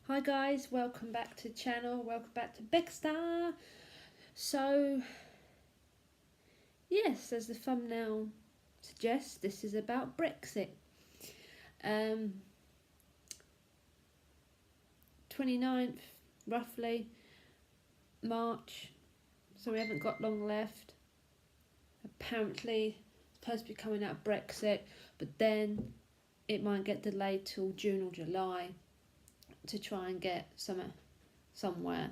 Hi guys, welcome back to the channel, welcome back to BeckStar. So, yes, as the thumbnail suggests, this is about Brexit. 29th, roughly, March, so we haven't got long left. Apparently, it's supposed to be coming out Brexit, but then it might get delayed till June or July to try and get somewhere.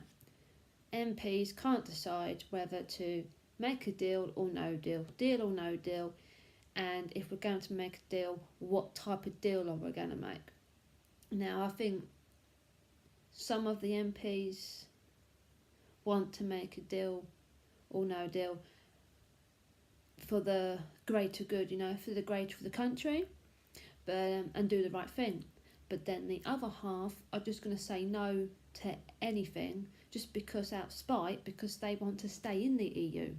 MPs can't decide whether to make a deal or no deal or no deal, and if we're going to make a deal, what type of deal are we going to make? Now, I think some of the MPs want to make a deal or no deal for the greater good, for the greater of the country, but and do the right thing. But then the other half are just going to say no to anything just because out of spite, because they want to stay in the EU.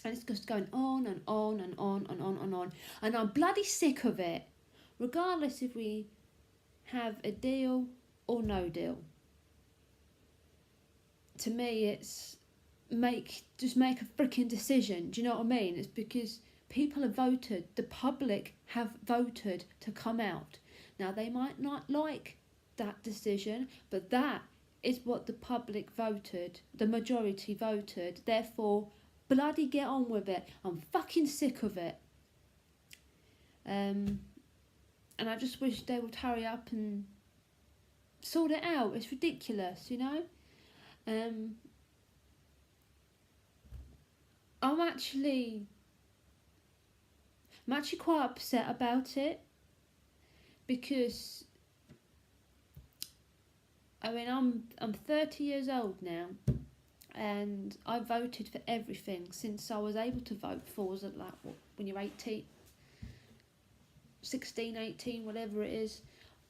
And it's just going on and on and on and on and on. And I'm bloody sick of it. Regardless if we have a deal or no deal. To me, it's just make a freaking decision. Do you know what I mean? It's because people have voted. The public have voted to come out. Now, they might not like that decision, but that is what the public voted. The majority voted. Therefore, bloody get on with it. I'm fucking sick of it. And I just wish they would hurry up and sort it out. It's ridiculous, I'm actually quite upset about it, because I'm 30 years old now, and I voted for everything since I was able to vote for. Was it like when you're 18, 16, 18, whatever it is?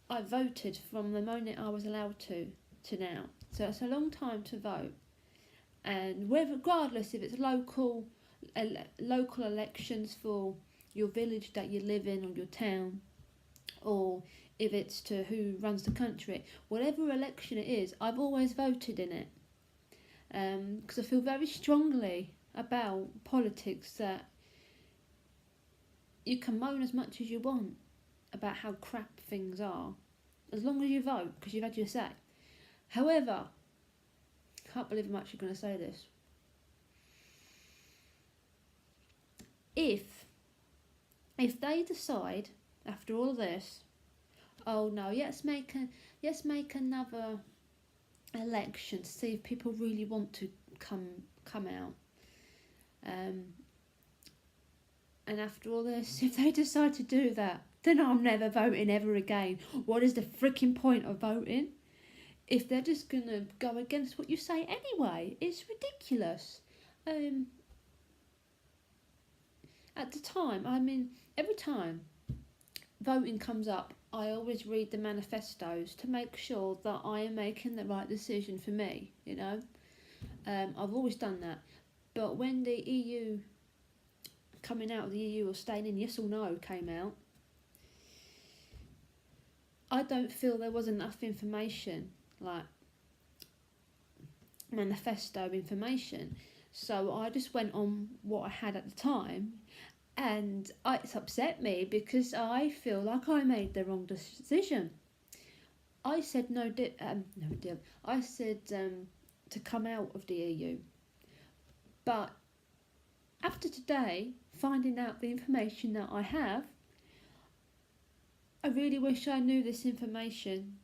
I voted from the moment I was allowed to now. So it's a long time to vote. And regardless if it's local elections for your village that you live in or your town, or if it's to who runs the country, whatever election it is, I've always voted in it. Because I feel very strongly about politics, that you can moan as much as you want about how crap things are, as long as you vote, because you've had your say. However, I can't believe I'm actually going to say this. If they decide after all this, oh no, let's make another election to see if people really want to come out. And after all this, if they decide to do that, then I'm never voting ever again. What is the freaking point of voting if they're just going to go against what you say anyway? It's ridiculous. At the time, every time voting comes up, I always read the manifestos to make sure that I am making the right decision for me, I've always done that. But when the EU, coming out of the EU or staying in, yes or no, came out, I don't feel there was enough information, like manifesto information. So I just went on what I had at the time, and it's upset me because I feel like I made the wrong decision. I said no deal. I said to come out of the EU. But after today, finding out the information that I have, I really wish I knew this information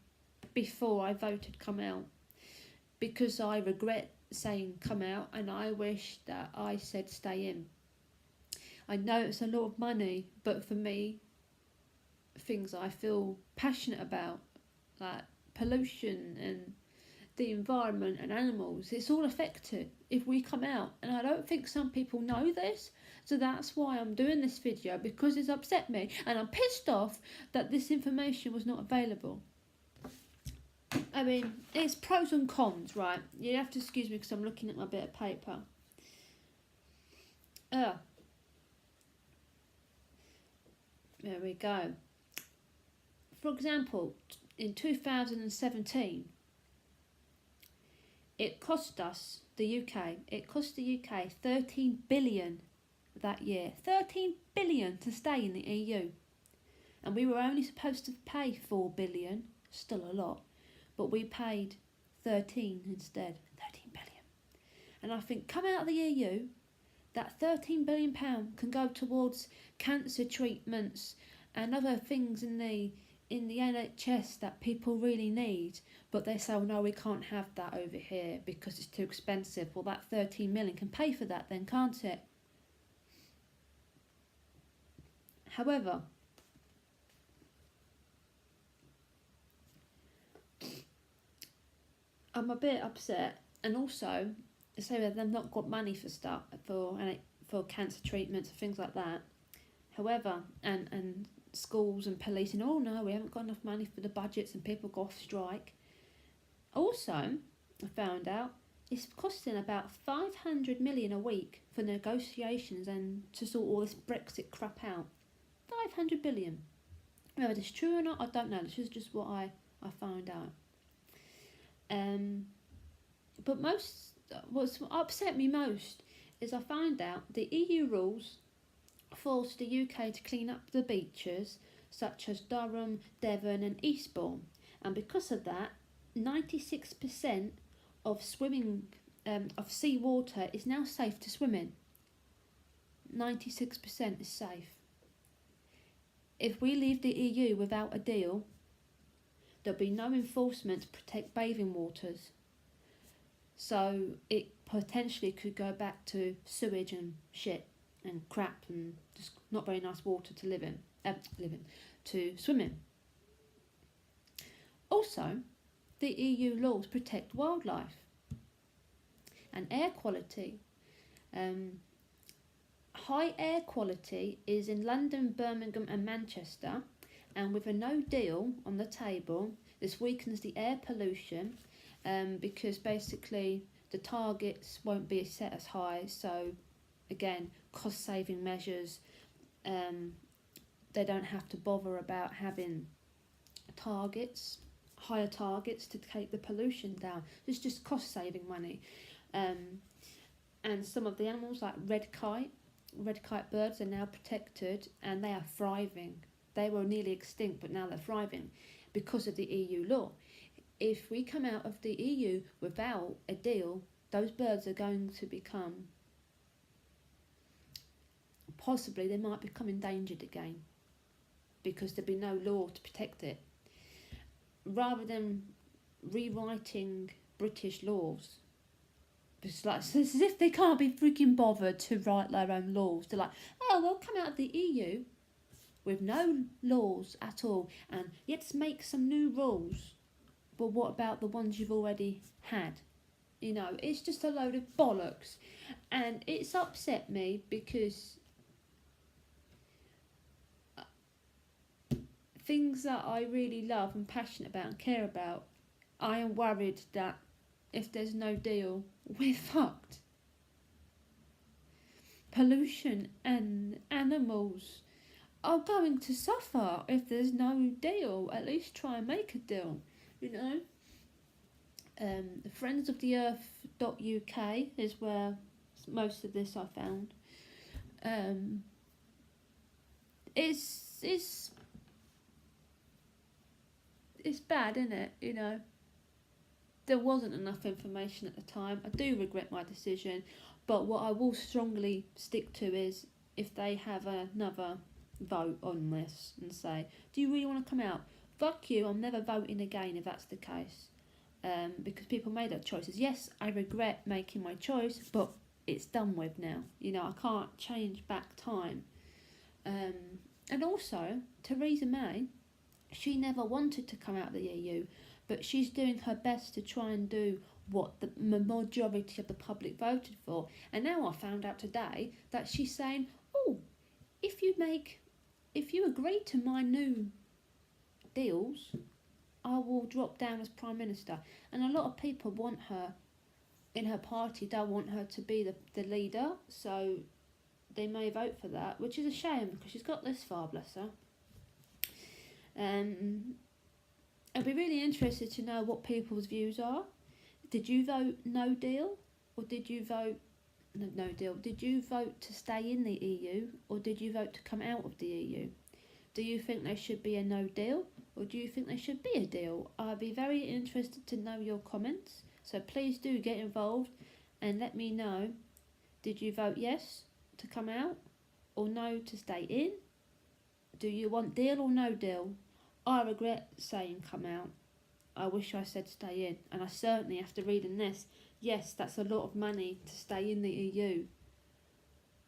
before I voted come out, because I regret saying come out, and I wish that I said stay in. I know it's a lot of money, but for me, things I feel passionate about, like pollution and the environment and animals, it's all affected if we come out. And I don't think some people know this, so that's why I'm doing this video, because it's upset me, and I'm pissed off that this information was not available. It's pros and cons, right? You have to excuse me because I'm looking at my bit of paper. There we go. For example, in 2017, it cost us, it cost the UK 13 billion that year. 13 billion to stay in the EU. And we were only supposed to pay 4 billion, still a lot, but we paid 13 instead. 13 billion. And I think come out of the EU, that 13 billion pound can go towards cancer treatments and other things in the NHS that people really need, but they say, oh no, we can't have that over here because it's too expensive. Well, that 13 million can pay for that then, can't it? However, I'm a bit upset, and also say that they've not got money for stuff for cancer treatments and things like that. However, and schools and police, and oh no, we haven't got enough money for the budgets, and people go off strike. Also, I found out it's costing about 500 million a week for negotiations and to sort all this Brexit crap out. 500 billion. Whether it's true or not, I don't know. This is just what I found out. But what's upset me most is I found out the EU rules force the UK to clean up the beaches such as Durham, Devon and Eastbourne, and because of that 96% of of sea water is now safe to swim in. 96% is safe. If we leave the EU without a deal, there'll be no enforcement to protect bathing waters. So it potentially could go back to sewage and shit and crap and just not very nice water to live in, to swim in. Also, the EU laws protect wildlife and air quality. High air quality is in London, Birmingham and Manchester, and with a no deal on the table, this weakens the air pollution because basically the targets won't be set as high, so again, cost saving measures, they don't have to bother about having higher targets to take the pollution down. It's just cost saving money. And some of the animals like red kite birds are now protected and they are thriving. They were nearly extinct, but now they're thriving because of the EU law. If we come out of the EU without a deal, those birds are going to become, possibly they might become endangered again because there'll be no law to protect it. Rather than rewriting British laws, it's like it's as if they can't be freaking bothered to write their own laws. They're like, oh, we'll come out of the EU with no laws at all, and let's make some new rules. But what about the ones you've already had? You know, it's just a load of bollocks, and it's upset me because things that I really love and passionate about and care about, I am worried that if there's no deal, we're fucked. Pollution and animals are going to suffer if there's no deal. At least try and make a deal, you know. friendsoftheearth.uk is where most of this I found. It's bad, isn't it? You know, there wasn't enough information at the time. I do regret my decision, but what I will strongly stick to is if they have another vote on this and say, do you really want to come out? Fuck you, I'm never voting again if that's the case. Because people made their choices. Yes, I regret making my choice, but it's done with now. You know, I can't change back time. And also, Theresa May, she never wanted to come out of the EU, but she's doing her best to try and do what the majority of the public voted for. And now I found out today that she's saying, oh, if you agree to my new deals, I will drop down as Prime Minister. And a lot of people want her in her party, don't want her to be the leader, so they may vote for that, which is a shame because she's got this far, bless her. I'd be really interested to know what people's views are. Did you vote no deal, or did you vote no deal? Did you vote to stay in the EU, or did you vote to come out of the EU? Do you think there should be a no deal, or do you think there should be a deal? I'd be very interested to know your comments, so please do get involved and let me know. Did you vote yes to come out, or no to stay in? Do you want deal or no deal? I regret saying come out. I wish I said stay in, and I certainly, after reading this, yes, that's a lot of money to stay in the EU.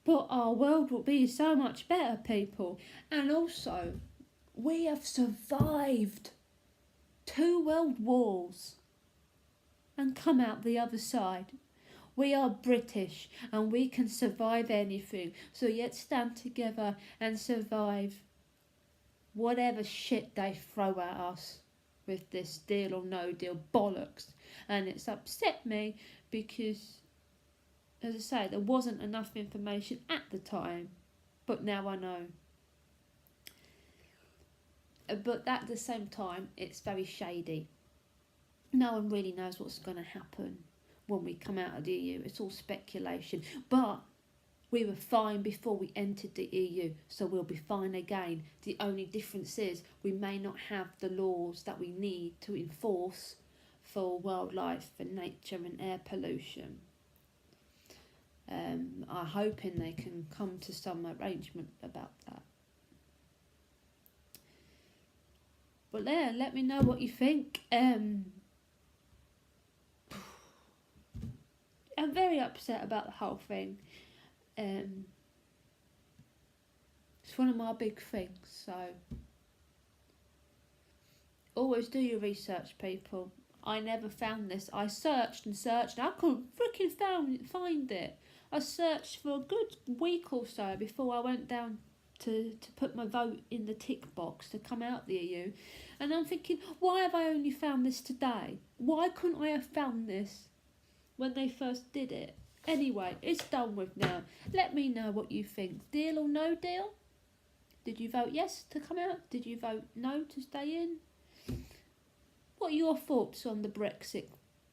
But our world will be so much better, people. And also, we have survived 2 world wars and come out the other side. We are British and we can survive anything. So let's stand together and survive whatever shit they throw at us with this deal or no deal bollocks. And it's upset me because, as I say, there wasn't enough information at the time, but now I know. But at the same time, it's very shady. No one really knows what's going to happen when we come out of the EU. It's all speculation. But we were fine before we entered the EU, so we'll be fine again. The only difference is we may not have the laws that we need to enforce for wildlife and nature and air pollution. I'm hoping they can come to some arrangement about that. But yeah, let me know what you think. I'm very upset about the whole thing. It's one of my big things, so always do your research, people. I never found this. I searched and searched and I couldn't freaking find it. I searched for a good week or so before I went down to put my vote in the tick box to come out the EU, and I'm thinking, why have I only found this today? Why couldn't I have found this when they first did it? Anyway, it's done with now. Let me know what you think. Deal or no deal? Did you vote yes to come out? Did you vote no to stay in? What are your thoughts on the Brexit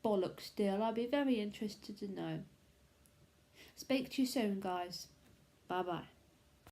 bollocks deal? I'd be very interested to know. Speak to you soon, guys. Bye bye.